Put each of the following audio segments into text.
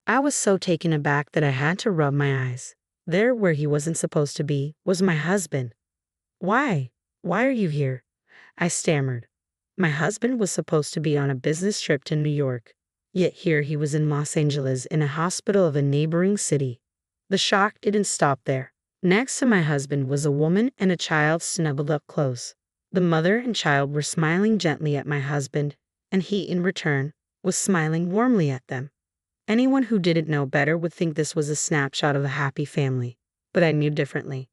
I was so taken aback that I had to rub my eyes. There, where he wasn't supposed to be, was my husband. Why? Why are you here? I stammered. My husband was supposed to be on a business trip to New York. Yet here he was in Los Angeles in a hospital of a neighboring city. The shock didn't stop there. Next to my husband was a woman and a child snuggled up close. The mother and child were smiling gently at my husband, and he, in return, was smiling warmly at them. Anyone who didn't know better would think this was a snapshot of a happy family, but I knew differently.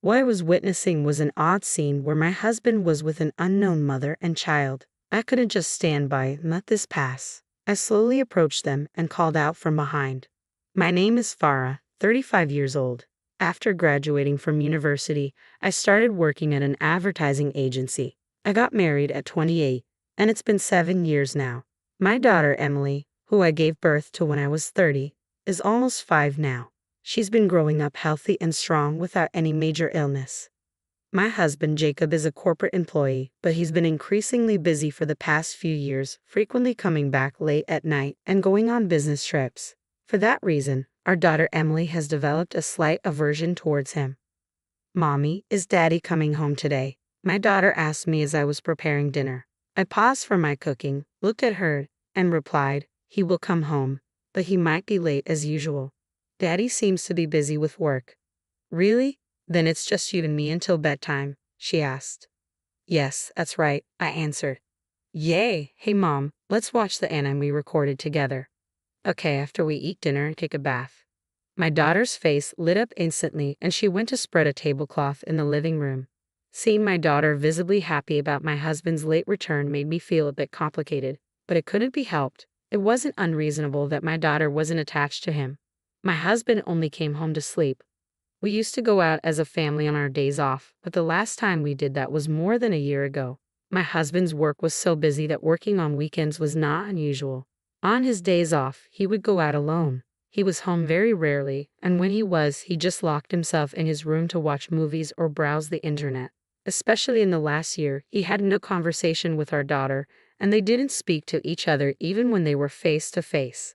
What I was witnessing was an odd scene where my husband was with an unknown mother and child. I couldn't just stand by and let this pass. I slowly approached them and called out from behind. My name is Farah, 35 years old. After graduating from university, I started working at an advertising agency. I got married at 28, and it's been 7 years now. My daughter, Emily, who I gave birth to when I was 30, is almost 5 now. She's been growing up healthy and strong without any major illness. My husband, Jacob, is a corporate employee, but he's been increasingly busy for the past few years, frequently coming back late at night and going on business trips. For that reason, our daughter Emily has developed a slight aversion towards him. "Mommy, is Daddy coming home today?" my daughter asked me as I was preparing dinner. I paused from my cooking, looked at her, and replied, "He will come home, but he might be late as usual. Daddy seems to be busy with work." "Really? Then it's just you and me until bedtime?" she asked. "Yes, that's right," I answered. "Yay! Hey Mom, let's watch the anime we recorded together." "Okay, after we eat dinner and take a bath." My daughter's face lit up instantly and she went to spread a tablecloth in the living room. Seeing my daughter visibly happy about my husband's late return made me feel a bit complicated, but it couldn't be helped. It wasn't unreasonable that my daughter wasn't attached to him. My husband only came home to sleep. We used to go out as a family on our days off, but the last time we did that was more than a year ago. My husband's work was so busy that working on weekends was not unusual. On his days off, he would go out alone. He was home very rarely, and when he was, he just locked himself in his room to watch movies or browse the internet. Especially in the last year, he had no conversation with our daughter, and they didn't speak to each other even when they were face to face.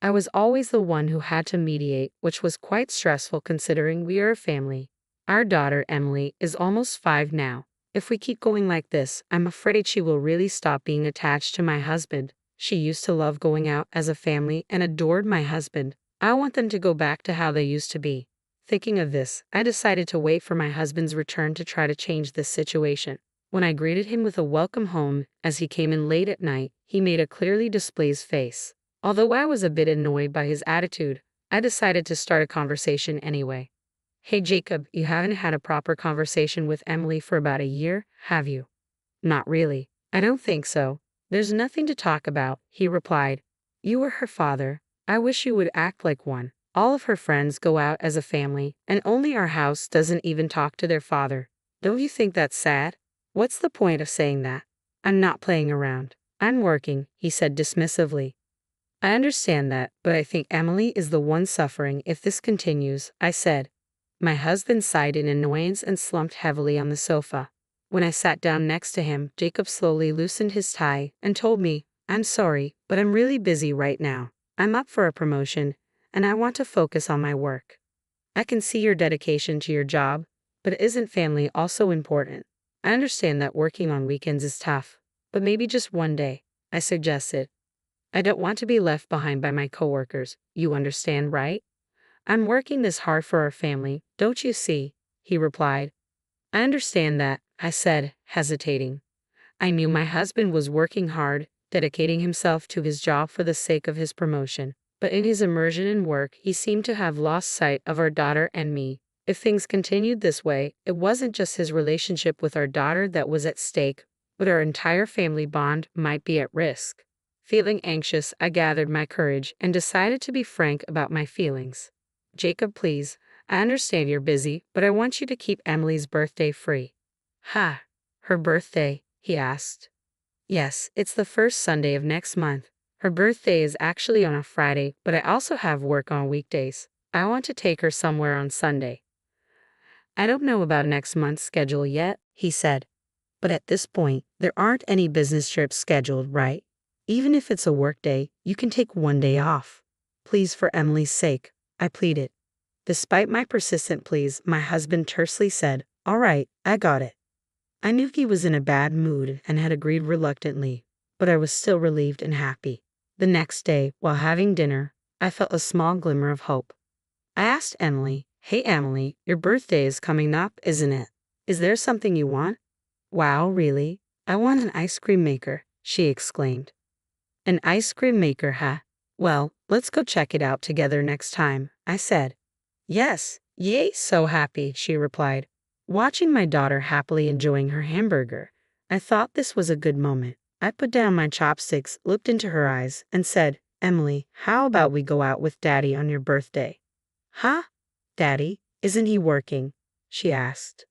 I was always the one who had to mediate, which was quite stressful considering we are a family. Our daughter, Emily, is almost 5 now. If we keep going like this, I'm afraid she will really stop being attached to my husband. She used to love going out as a family and adored my husband. I want them to go back to how they used to be. Thinking of this, I decided to wait for my husband's return to try to change this situation. When I greeted him with a welcome home, as he came in late at night, he made a clearly displeased face. Although I was a bit annoyed by his attitude, I decided to start a conversation anyway. "Hey Jacob, you haven't had a proper conversation with Emily for about a year, have you?" "Not really. I don't think so. There's nothing to talk about," he replied. "You were her father. I wish you would act like one. All of her friends go out as a family, and only our house doesn't even talk to their father. Don't you think that's sad?" "What's the point of saying that? I'm not playing around. I'm working," he said dismissively. "I understand that, but I think Emily is the one suffering if this continues," I said. My husband sighed in annoyance and slumped heavily on the sofa. When I sat down next to him, Jacob slowly loosened his tie and told me, "I'm sorry, but I'm really busy right now. I'm up for a promotion, and I want to focus on my work." "I can see your dedication to your job, but isn't family also important? I understand that working on weekends is tough, but maybe just one day," I suggested. "I don't want to be left behind by my coworkers, you understand, right? I'm working this hard for our family, don't you see?" he replied. "I understand that," I said, hesitating. I knew my husband was working hard, dedicating himself to his job for the sake of his promotion, but in his immersion in work, he seemed to have lost sight of our daughter and me. If things continued this way, it wasn't just his relationship with our daughter that was at stake, but our entire family bond might be at risk. Feeling anxious, I gathered my courage and decided to be frank about my feelings. "Jacob, please, I understand you're busy, but I want you to keep Emily's birthday free." "Ha, her birthday?" he asked. "Yes, it's the first Sunday of next month. Her birthday is actually on a Friday, but I also have work on weekdays. I want to take her somewhere on Sunday." "I don't know about next month's schedule yet," he said. "But at this point, there aren't any business trips scheduled, right? Even if it's a work day, you can take one day off." Please, for Emily's sake, I pleaded. Despite my persistent pleas, my husband tersely said, "All right, I got it." I knew he was in a bad mood and had agreed reluctantly, but I was still relieved and happy. The next day, while having dinner, I felt a small glimmer of hope. I asked Emily, "Hey Emily, your birthday is coming up, isn't it? Is there something you want?" "Wow, really? I want an ice cream maker," she exclaimed. "An ice cream maker, huh? Well, let's go check it out together next time," I said. "Yes, yay, so happy," she replied. Watching my daughter happily enjoying her hamburger, I thought this was a good moment. I put down my chopsticks, looked into her eyes, and said, "Emily, how about we go out with Daddy on your birthday?" "Huh? Daddy, isn't he working?" she asked.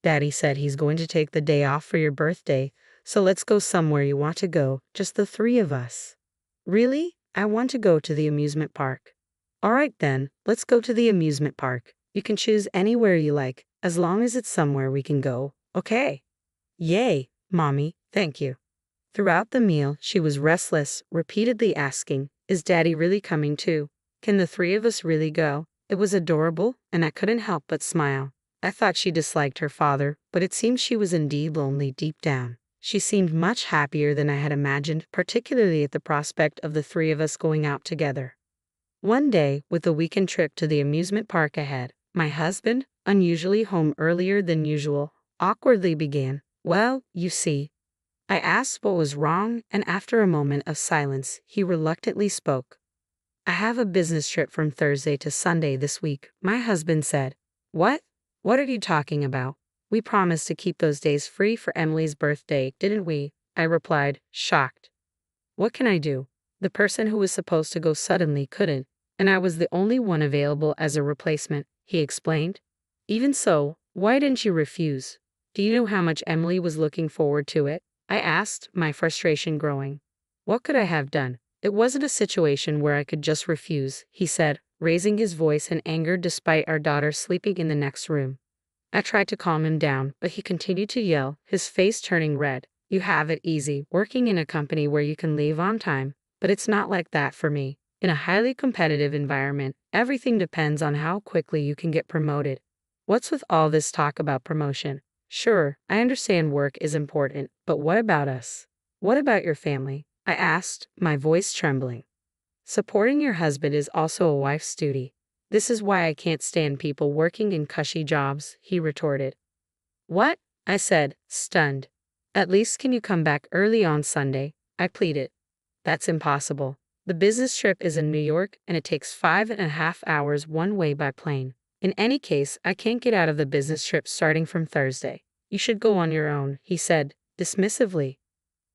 "Daddy said he's going to take the day off for your birthday, so let's go somewhere you want to go, just the three of us." "Really? I want to go to the amusement park." "All right then, let's go to the amusement park. You can choose anywhere you like, as long as it's somewhere we can go, okay?" "Yay, Mommy, thank you." Throughout the meal, she was restless, repeatedly asking, "Is Daddy really coming too? Can the three of us really go?" It was adorable, and I couldn't help but smile. I thought she disliked her father, but it seemed she was indeed lonely deep down. She seemed much happier than I had imagined, particularly at the prospect of the three of us going out together. One day, with the weekend trip to the amusement park ahead, my husband, unusually home earlier than usual, awkwardly began, "Well, you see." I asked what was wrong, and after a moment of silence, he reluctantly spoke. "I have a business trip from Thursday to Sunday this week," my husband said. "What? What are you talking about? We promised to keep those days free for Emily's birthday, didn't we?" I replied, shocked. "What can I do? The person who was supposed to go suddenly couldn't, and I was the only one available as a replacement," he explained. "Even so, why didn't you refuse? Do you know how much Emily was looking forward to it?" I asked, my frustration growing. "What could I have done? It wasn't a situation where I could just refuse," he said, raising his voice in anger despite our daughter sleeping in the next room. I tried to calm him down, but he continued to yell, his face turning red. "You have it easy, working in a company where you can leave on time, but it's not like that for me. In a highly competitive environment, everything depends on how quickly you can get promoted. What's with all this talk about promotion? Sure, I understand work is important, but what about us? What about your family?" I asked, my voice trembling. "Supporting your husband is also a wife's duty. This is why I can't stand people working in cushy jobs," he retorted. "What?" I said, stunned. "At least can you come back early on Sunday?" I pleaded. "That's impossible. The business trip is in New York, and it takes 5.5 hours one way by plane. In any case, I can't get out of the business trip starting from Thursday. You should go on your own," he said, dismissively.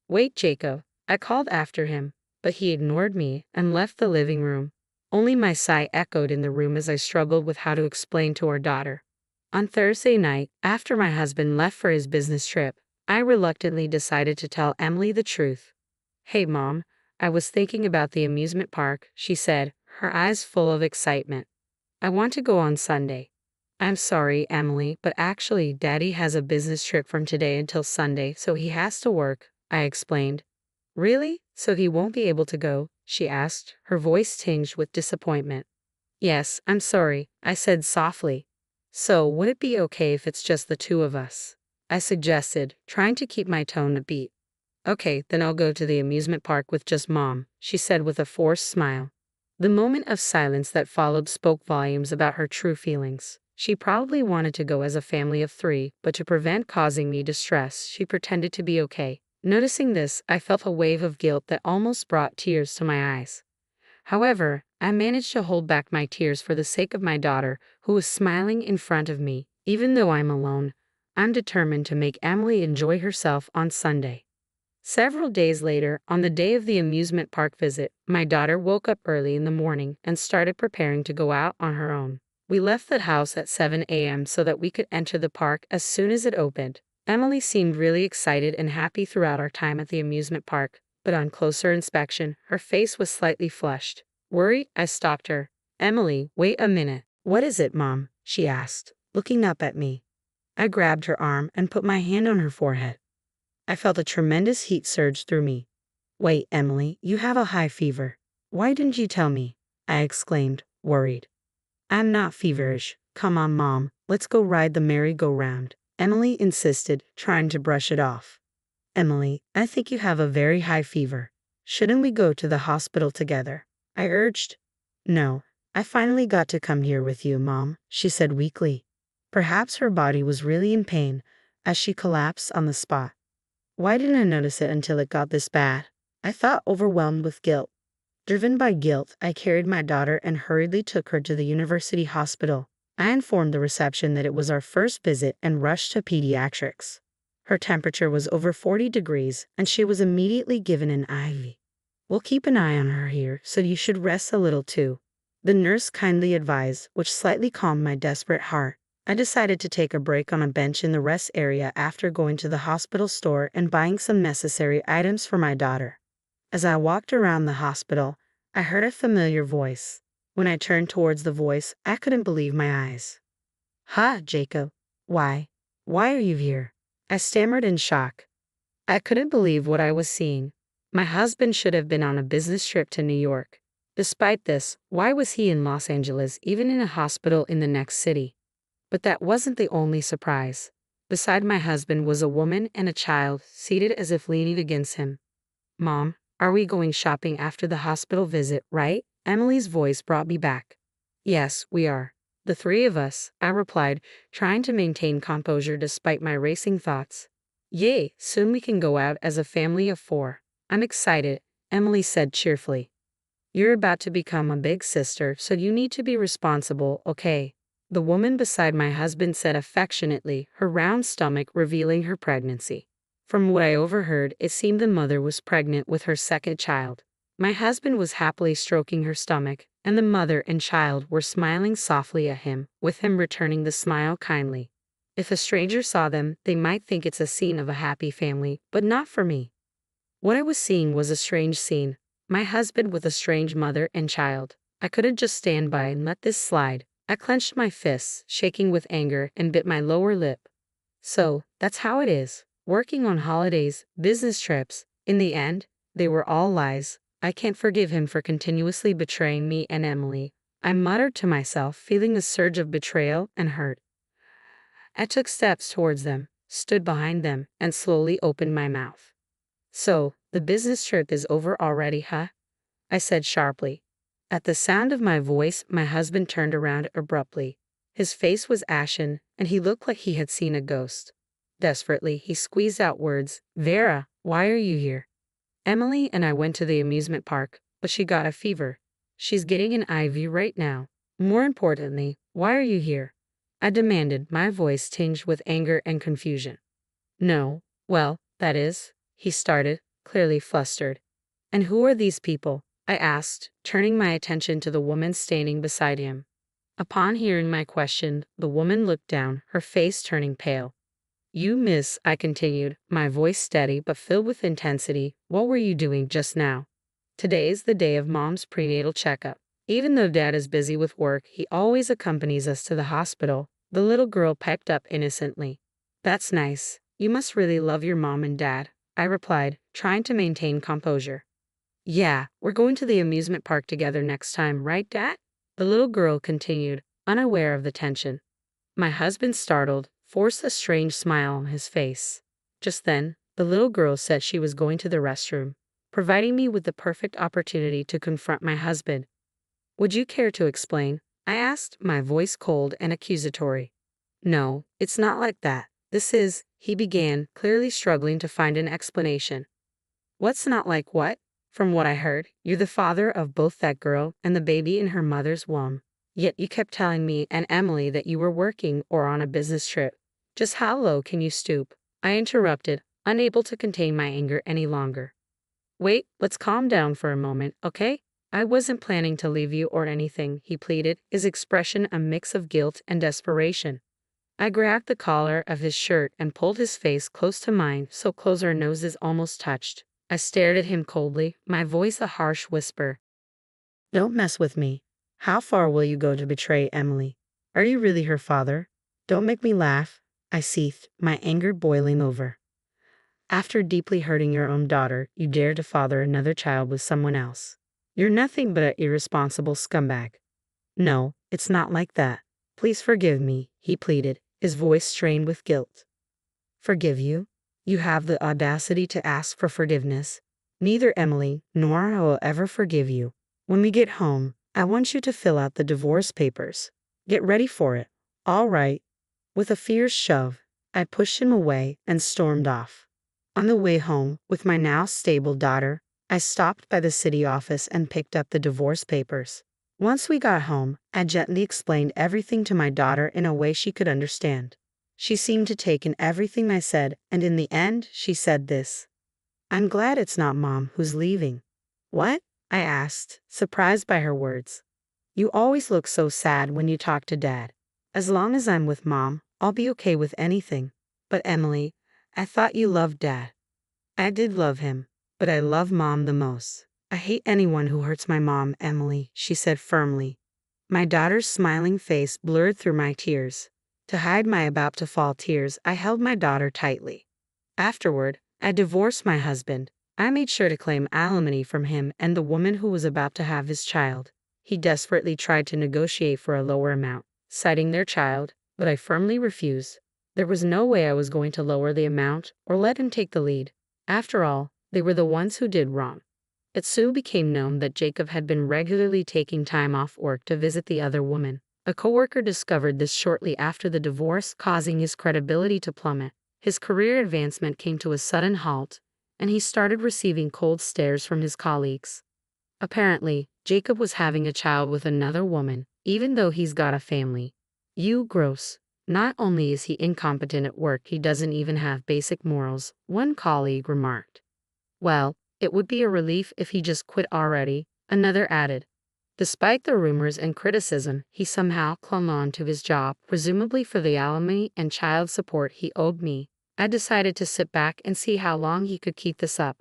"Wait, Jacob," I called after him, but he ignored me and left the living room. Only my sigh echoed in the room as I struggled with how to explain to our daughter. On Thursday night, after my husband left for his business trip, I reluctantly decided to tell Emily the truth. "Hey Mom, I was thinking about the amusement park," she said, her eyes full of excitement. "I want to go on Sunday." "I'm sorry, Emily, but actually Daddy has a business trip from today until Sunday, so he has to work," I explained. "Really? So he won't be able to go?" she asked, her voice tinged with disappointment. "Yes, I'm sorry," I said softly. "So, would it be okay if it's just the two of us?" I suggested, trying to keep my tone upbeat. "Okay, then I'll go to the amusement park with just Mom," she said with a forced smile. The moment of silence that followed spoke volumes about her true feelings. She probably wanted to go as a family of three, but to prevent causing me distress, she pretended to be okay. Noticing this, I felt a wave of guilt that almost brought tears to my eyes. However, I managed to hold back my tears for the sake of my daughter, who was smiling in front of me. Even though I'm alone, I'm determined to make Emily enjoy herself on Sunday. Several days later, on the day of the amusement park visit, my daughter woke up early in the morning and started preparing to go out on her own. We left the house at 7 a.m. so that we could enter the park as soon as it opened. Emily seemed really excited and happy throughout our time at the amusement park, but on closer inspection, her face was slightly flushed. Worried, I stopped her. "Emily, wait a minute." "What is it, Mom?" she asked, looking up at me. I grabbed her arm and put my hand on her forehead. I felt a tremendous heat surge through me. "Wait, Emily, you have a high fever. Why didn't you tell me?" I exclaimed, worried. I'm not feverish. Come on, Mom, let's go ride the merry-go-round, Emily insisted, trying to brush it off. Emily, I think you have a very high fever. Shouldn't we go to the hospital together? I urged. No, I finally got to come here with you, Mom, she said weakly. Perhaps her body was really in pain as she collapsed on the spot. Why didn't I notice it until it got this bad? I thought, overwhelmed with guilt. Driven by guilt, I carried my daughter and hurriedly took her to the university hospital. I informed the reception that it was our first visit and rushed to pediatrics. Her temperature was over 40 degrees, and she was immediately given an IV. We'll keep an eye on her here, so you should rest a little too, the nurse kindly advised, which slightly calmed my desperate heart. I decided to take a break on a bench in the rest area after going to the hospital store and buying some necessary items for my daughter. As I walked around the hospital, I heard a familiar voice. When I turned towards the voice, I couldn't believe my eyes. "Ha, Jacob. Why are you here?" I stammered in shock. I couldn't believe what I was seeing. My husband should have been on a business trip to New York. Despite this, why was he in Los Angeles, even in a hospital in the next city? But that wasn't the only surprise. Beside my husband was a woman and a child, seated as if leaning against him. "Mom, are we going shopping after the hospital visit, right?" Emily's voice brought me back. "Yes, we are. The three of us," I replied, trying to maintain composure despite my racing thoughts. "Yay, soon we can go out as a family of 4. I'm excited," Emily said cheerfully. "You're about to become a big sister, so you need to be responsible, okay?" The woman beside my husband said affectionately, her round stomach revealing her pregnancy. From what I overheard, it seemed the mother was pregnant with her second child. My husband was happily stroking her stomach, and the mother and child were smiling softly at him, with him returning the smile kindly. If a stranger saw them, they might think it's a scene of a happy family, but not for me. What I was seeing was a strange scene. My husband with a strange mother and child. I couldn't just stand by and let this slide. I clenched my fists, shaking with anger, and bit my lower lip. So, that's how it is. Working on holidays, business trips. In the end, they were all lies. I can't forgive him for continuously betraying me and Emily. I muttered to myself, feeling a surge of betrayal and hurt. I took steps towards them, stood behind them, and slowly opened my mouth. "So, the business trip is over already, huh?" I said sharply. At the sound of my voice, my husband turned around abruptly. His face was ashen, and he looked like he had seen a ghost. Desperately, he squeezed out words. "Vera, why are you here?" "Emily and I went to the amusement park, but she got a fever. She's getting an IV right now. More importantly, why are you here?" I demanded, my voice tinged with anger and confusion. "No, well, that is," he started, clearly flustered. "And who are these people?" I asked, turning my attention to the woman standing beside him. Upon hearing my question, the woman looked down, her face turning pale. "You miss," I continued, my voice steady but filled with intensity, "what were you doing just now? Today is the day of Mom's prenatal checkup. Even though Dad is busy with work, he always accompanies us to the hospital," the little girl piped up innocently. "That's nice. You must really love your mom and dad," I replied, trying to maintain composure. "Yeah, we're going to the amusement park together next time, right, Dad?" the little girl continued, unaware of the tension. My husband, startled, forced a strange smile on his face. Just then, the little girl said she was going to the restroom, providing me with the perfect opportunity to confront my husband. "Would you care to explain?" I asked, my voice cold and accusatory. "No, it's not like that. This is," he began, clearly struggling to find an explanation. "What's not like what?" "From what I heard, you're the father of both that girl and the baby in her mother's womb. Yet you kept telling me and Emily that you were working or on a business trip. Just how low can you stoop?" I interrupted, unable to contain my anger any longer. "Wait, let's calm down for a moment, okay? I wasn't planning to leave you or anything," he pleaded, his expression a mix of guilt and desperation. I grabbed the collar of his shirt and pulled his face close to mine, so close our noses almost touched. I stared at him coldly, my voice a harsh whisper. "Don't mess with me. How far will you go to betray Emily? Are you really her father? Don't make me laugh," I seethed, my anger boiling over. "After deeply hurting your own daughter, you dare to father another child with someone else. You're nothing but an irresponsible scumbag. No, it's not like that. Please forgive me, he pleaded, his voice strained with guilt. Forgive you? You have the audacity to ask for forgiveness? Neither Emily nor I will ever forgive you. When we get home, I want you to fill out the divorce papers. Get ready for it. All right. With a fierce shove, I pushed him away and stormed off. On the way home, with my now stable daughter, I stopped by the city office and picked up the divorce papers. Once we got home, I gently explained everything to my daughter in a way she could understand. She seemed to take in everything I said, and in the end, she said this. I'm glad it's not Mom who's leaving. What? I asked, surprised by her words. You always look so sad when you talk to Dad. As long as I'm with Mom, I'll be okay with anything. But Emily, I thought you loved Dad. I did love him, but I love Mom the most. I hate anyone who hurts my mom, Emily, she said firmly. My daughter's smiling face blurred through my tears. To hide my about-to-fall tears, I held my daughter tightly. Afterward, I divorced my husband. I made sure to claim alimony from him and the woman who was about to have his child. He desperately tried to negotiate for a lower amount, citing their child, but I firmly refused. There was no way I was going to lower the amount or let him take the lead. After all, they were the ones who did wrong. It soon became known that Jacob had been regularly taking time off work to visit the other woman. A coworker discovered this shortly after the divorce, causing his credibility to plummet. His career advancement came to a sudden halt, and he started receiving cold stares from his colleagues. Apparently, Jacob was having a child with another woman, even though he's got a family. You gross. Not only is he incompetent at work, he doesn't even have basic morals, one colleague remarked. Well, it would be a relief if he just quit already, another added. Despite the rumors and criticism, he somehow clung on to his job, presumably for the alimony and child support he owed me. I decided to sit back and see how long he could keep this up.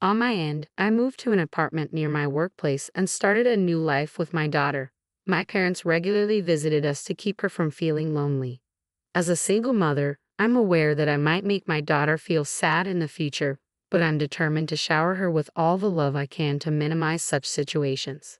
On my end, I moved to an apartment near my workplace and started a new life with my daughter. My parents regularly visited us to keep her from feeling lonely. As a single mother, I'm aware that I might make my daughter feel sad in the future, but I'm determined to shower her with all the love I can to minimize such situations.